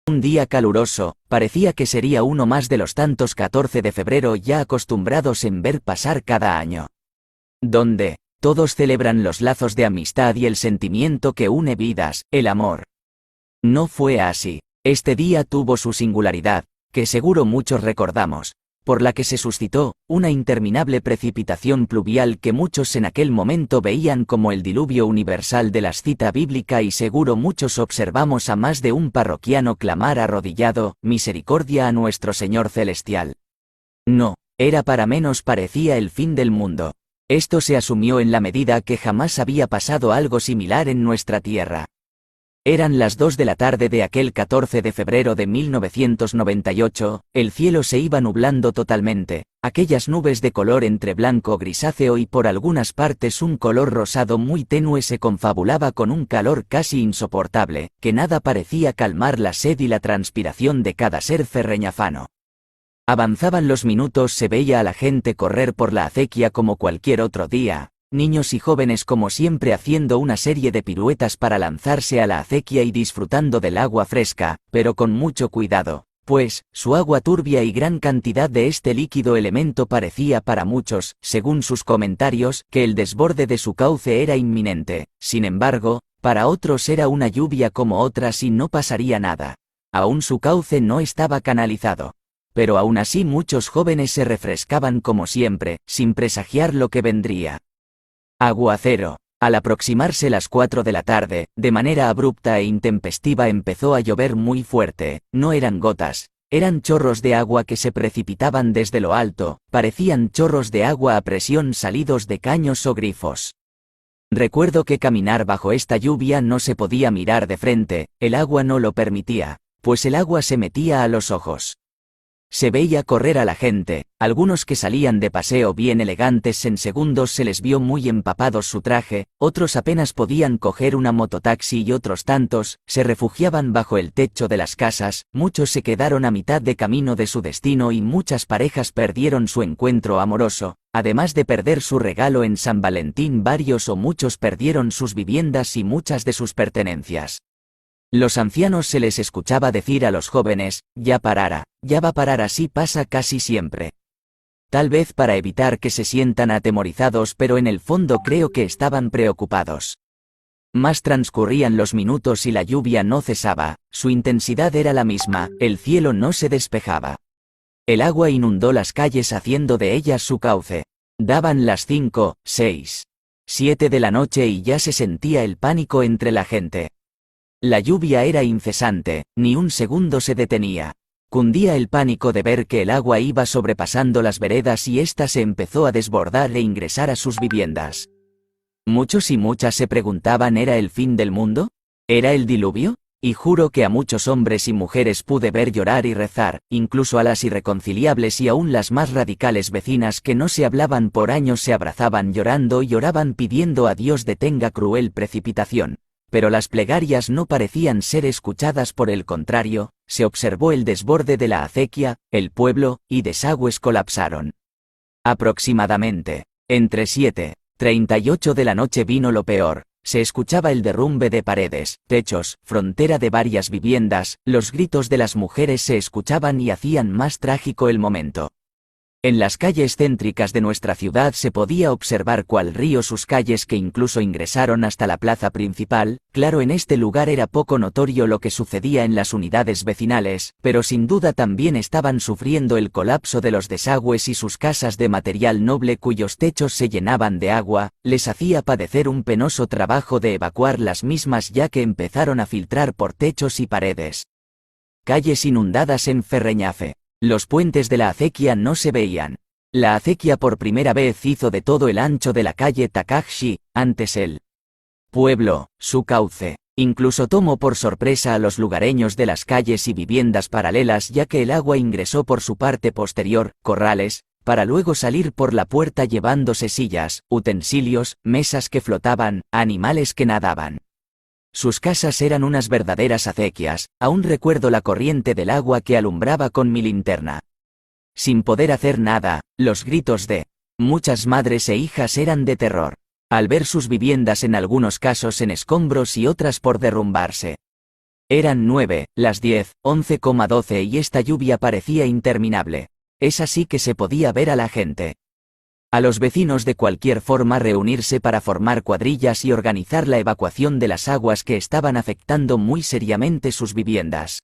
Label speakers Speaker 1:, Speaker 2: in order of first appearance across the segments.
Speaker 1: Un día caluroso, parecía que sería uno más de los tantos 14 de febrero ya acostumbrados en ver pasar cada año. Donde todos celebran los lazos de amistad y el sentimiento que une vidas, el amor. No fue así. Este día tuvo su singularidad, que seguro muchos recordamos, por la que se suscitó una interminable precipitación pluvial que muchos en aquel momento veían como el diluvio universal de la cita bíblica y seguro muchos observamos a más de un parroquiano clamar arrodillado, misericordia a nuestro Señor Celestial. No, era para menos, parecía el fin del mundo. Esto se asumió en la medida que jamás había pasado algo similar en nuestra tierra. Eran las 2 de la tarde de aquel 14 de febrero de 1998, el cielo se iba nublando totalmente, aquellas nubes de color entre blanco grisáceo y por algunas partes un color rosado muy tenue se confabulaba con un calor casi insoportable, que nada parecía calmar la sed y la transpiración de cada ser ferreñafano. Avanzaban los minutos, se veía a la gente correr por la acequia como cualquier otro día. Niños y jóvenes como siempre haciendo una serie de piruetas para lanzarse a la acequia y disfrutando del agua fresca, pero con mucho cuidado, pues, su agua turbia y gran cantidad de este líquido elemento parecía para muchos, según sus comentarios, que el desborde de su cauce era inminente. Sin embargo, para otros era una lluvia como otras y no pasaría nada. Aún su cauce no estaba canalizado. Pero aún así muchos jóvenes se refrescaban como siempre, sin presagiar lo que vendría. Aguacero. Al aproximarse las 4 de la tarde, de manera abrupta e intempestiva empezó a llover muy fuerte. No eran gotas, eran chorros de agua que se precipitaban desde lo alto, parecían chorros de agua a presión salidos de caños o grifos. Recuerdo que caminar bajo esta lluvia no se podía mirar de frente, el agua no lo permitía, pues el agua se metía a los ojos. Se veía correr a la gente, algunos que salían de paseo bien elegantes en segundos se les vio muy empapados su traje, otros apenas podían coger una mototaxi y otros tantos se refugiaban bajo el techo de las casas, muchos se quedaron a mitad de camino de su destino y muchas parejas perdieron su encuentro amoroso, además de perder su regalo en San Valentín varios o muchos perdieron sus viviendas y muchas de sus pertenencias. Los ancianos se les escuchaba decir a los jóvenes, ya parará, ya va a parar, así pasa casi siempre. Tal vez para evitar que se sientan atemorizados, pero en el fondo creo que estaban preocupados. Más transcurrían los minutos y la lluvia no cesaba, su intensidad era la misma, el cielo no se despejaba. El agua inundó las calles haciendo de ellas su cauce. Daban las 5, 6, 7 de la noche y ya se sentía el pánico entre la gente. La lluvia era incesante, ni un segundo se detenía. Cundía el pánico de ver que el agua iba sobrepasando las veredas y ésta se empezó a desbordar e ingresar a sus viviendas. Muchos y muchas se preguntaban, ¿era el fin del mundo? ¿Era el diluvio? Y juro que a muchos hombres y mujeres pude ver llorar y rezar, incluso a las irreconciliables y aún las más radicales vecinas que no se hablaban por años se abrazaban llorando y lloraban pidiendo a Dios detenga cruel precipitación. Pero las plegarias no parecían ser escuchadas, por el contrario, se observó el desborde de la acequia, el pueblo y desagües colapsaron. Aproximadamente, entre 7:38 de la noche vino lo peor, se escuchaba el derrumbe de paredes, techos, frontera de varias viviendas, los gritos de las mujeres se escuchaban y hacían más trágico el momento. En las calles céntricas de nuestra ciudad se podía observar cual río sus calles que incluso ingresaron hasta la plaza principal. Claro, en este lugar era poco notorio lo que sucedía en las unidades vecinales, pero sin duda también estaban sufriendo el colapso de los desagües y sus casas de material noble cuyos techos se llenaban de agua, les hacía padecer un penoso trabajo de evacuar las mismas ya que empezaron a filtrar por techos y paredes. Calles inundadas en Ferreñafe. Los puentes de la acequia no se veían. La acequia por primera vez hizo de todo el ancho de la calle Takahashi, antes el pueblo, su cauce. Incluso tomó por sorpresa a los lugareños de las calles y viviendas paralelas ya que el agua ingresó por su parte posterior, corrales, para luego salir por la puerta llevándose sillas, utensilios, mesas que flotaban, animales que nadaban. Sus casas eran unas verdaderas acequias, aún recuerdo la corriente del agua que alumbraba con mi linterna. Sin poder hacer nada, los gritos de muchas madres e hijas eran de terror, al ver sus viviendas en algunos casos en escombros y otras por derrumbarse. Eran 9, las 10, 11,12 y esta lluvia parecía interminable. Es así que se podía ver a la gente. A los vecinos de cualquier forma reunirse para formar cuadrillas y organizar la evacuación de las aguas que estaban afectando muy seriamente sus viviendas.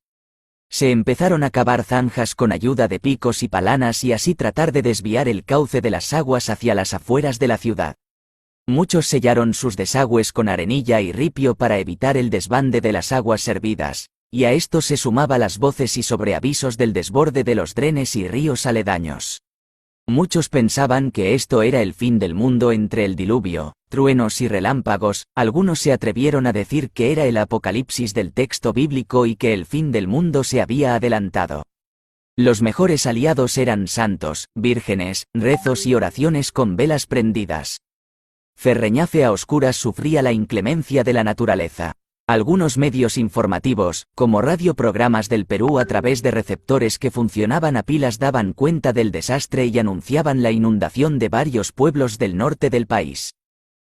Speaker 1: Se empezaron a cavar zanjas con ayuda de picos y palanas y así tratar de desviar el cauce de las aguas hacia las afueras de la ciudad. Muchos sellaron sus desagües con arenilla y ripio para evitar el desbande de las aguas servidas, y a esto se sumaba las voces y sobreavisos del desborde de los drenes y ríos aledaños. Muchos pensaban que esto era el fin del mundo entre el diluvio, truenos y relámpagos, algunos se atrevieron a decir que era el apocalipsis del texto bíblico y que el fin del mundo se había adelantado. Los mejores aliados eran santos, vírgenes, rezos y oraciones con velas prendidas. Ferreñafe a oscuras sufría la inclemencia de la naturaleza. Algunos medios informativos, como radioprogramas del Perú a través de receptores que funcionaban a pilas daban cuenta del desastre y anunciaban la inundación de varios pueblos del norte del país.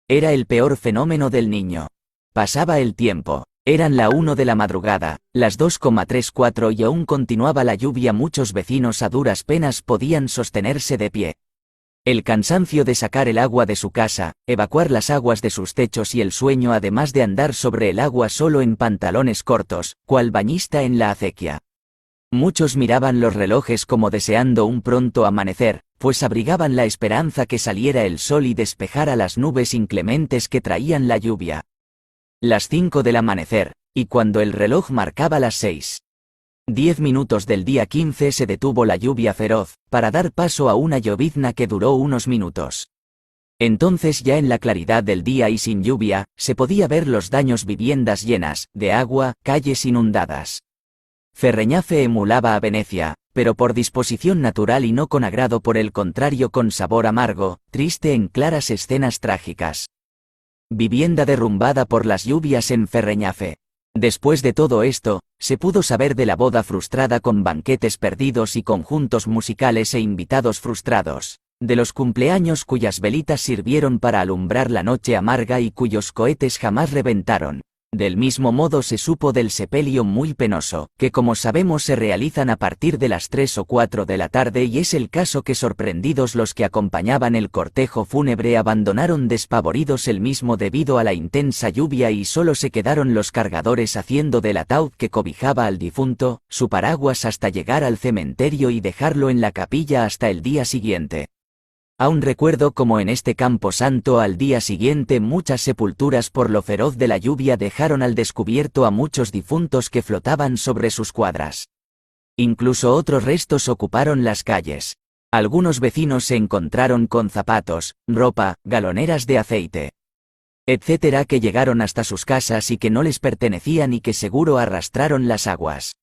Speaker 1: Era el peor fenómeno del Niño. Pasaba el tiempo. Eran la 1 de la madrugada, las 2,34 y aún continuaba la lluvia. Muchos vecinos a duras penas podían sostenerse de pie. El cansancio de sacar el agua de su casa, evacuar las aguas de sus techos y el sueño además de andar sobre el agua solo en pantalones cortos, cual bañista en la acequia. Muchos miraban los relojes como deseando un pronto amanecer, pues abrigaban la esperanza que saliera el sol y despejara las nubes inclementes que traían la lluvia. Las 5 del amanecer, y cuando el reloj marcaba las 6:10 del día 15 se detuvo la lluvia feroz, para dar paso a una llovizna que duró unos minutos. Entonces ya en la claridad del día y sin lluvia, se podía ver los daños: viviendas llenas de agua, calles inundadas. Ferreñafe emulaba a Venecia, pero por disposición natural y no con agrado, por el contrario con sabor amargo, triste en claras escenas trágicas. Vivienda derrumbada por las lluvias en Ferreñafe. Después de todo esto, se pudo saber de la boda frustrada con banquetes perdidos y conjuntos musicales e invitados frustrados, de los cumpleaños cuyas velitas sirvieron para alumbrar la noche amarga y cuyos cohetes jamás reventaron. Del mismo modo se supo del sepelio muy penoso, que como sabemos se realizan a partir de las 3 o 4 de la tarde y es el caso que sorprendidos los que acompañaban el cortejo fúnebre abandonaron despavoridos el mismo debido a la intensa lluvia y solo se quedaron los cargadores haciendo del ataúd que cobijaba al difunto, su paraguas hasta llegar al cementerio y dejarlo en la capilla hasta el día siguiente. Aún recuerdo como en este campo santo al día siguiente muchas sepulturas por lo feroz de la lluvia dejaron al descubierto a muchos difuntos que flotaban sobre sus cuadras. Incluso otros restos ocuparon las calles. Algunos vecinos se encontraron con zapatos, ropa, galoneras de aceite, etcétera, que llegaron hasta sus casas y que no les pertenecían y que seguro arrastraron las aguas.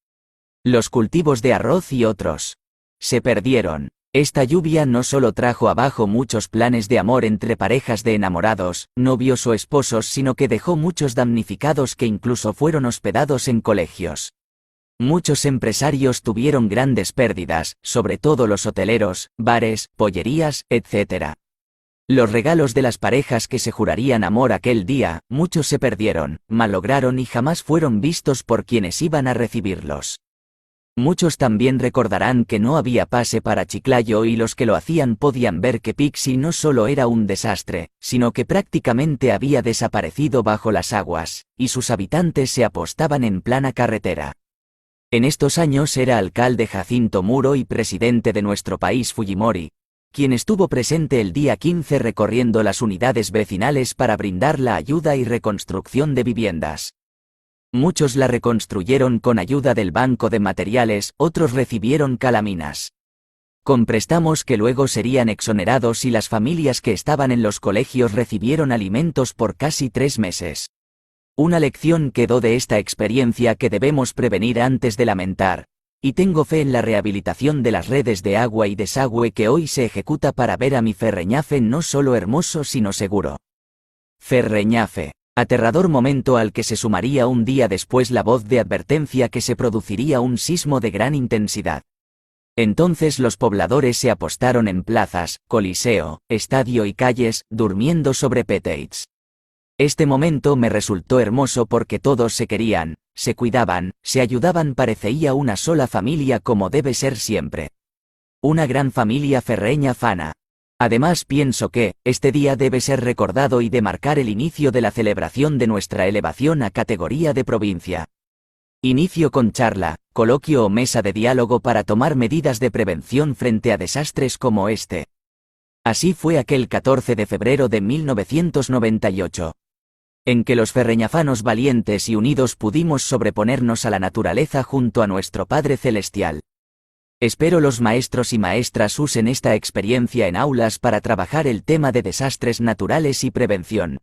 Speaker 1: Los cultivos de arroz y otros se perdieron. Esta lluvia no solo trajo abajo muchos planes de amor entre parejas de enamorados, novios o esposos, sino que dejó muchos damnificados que incluso fueron hospedados en colegios. Muchos empresarios tuvieron grandes pérdidas, sobre todo los hoteleros, bares, pollerías, etc. Los regalos de las parejas que se jurarían amor aquel día, muchos se perdieron, malograron y jamás fueron vistos por quienes iban a recibirlos. Muchos también recordarán que no había pase para Chiclayo y los que lo hacían podían ver que Pixi no solo era un desastre, sino que prácticamente había desaparecido bajo las aguas, y sus habitantes se apostaban en plana carretera. En estos años era alcalde Jacinto Muro y presidente de nuestro país Fujimori, quien estuvo presente el día 15 recorriendo las unidades vecinales para brindar la ayuda y reconstrucción de viviendas. Muchos la reconstruyeron con ayuda del Banco de Materiales, otros recibieron calaminas con préstamos que luego serían exonerados y las familias que estaban en los colegios recibieron alimentos por casi 3 meses. Una lección quedó de esta experiencia que debemos prevenir antes de lamentar, y tengo fe en la rehabilitación de las redes de agua y desagüe que hoy se ejecuta para ver a mi Ferreñafe no solo hermoso sino seguro. Ferreñafe. Aterrador momento al que se sumaría un día después la voz de advertencia que se produciría un sismo de gran intensidad. Entonces los pobladores se apostaron en plazas, coliseo, estadio y calles, durmiendo sobre pétates. Este momento me resultó hermoso porque todos se querían, se cuidaban, se ayudaban, parecía una sola familia como debe ser siempre. Una gran familia ferreña fana. Además pienso que, este día debe ser recordado y de marcar el inicio de la celebración de nuestra elevación a categoría de provincia. Inicio con charla, coloquio o mesa de diálogo para tomar medidas de prevención frente a desastres como este. Así fue aquel 14 de febrero de 1998. En que los ferreñafanos valientes y unidos pudimos sobreponernos a la naturaleza junto a nuestro Padre Celestial. Espero los maestros y maestras usen esta experiencia en aulas para trabajar el tema de desastres naturales y prevención.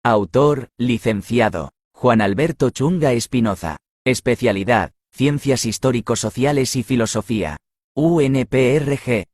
Speaker 1: Autor, licenciado Juan Alberto Chunga Espinoza. Especialidad, Ciencias Histórico-Sociales y Filosofía. UNPRG.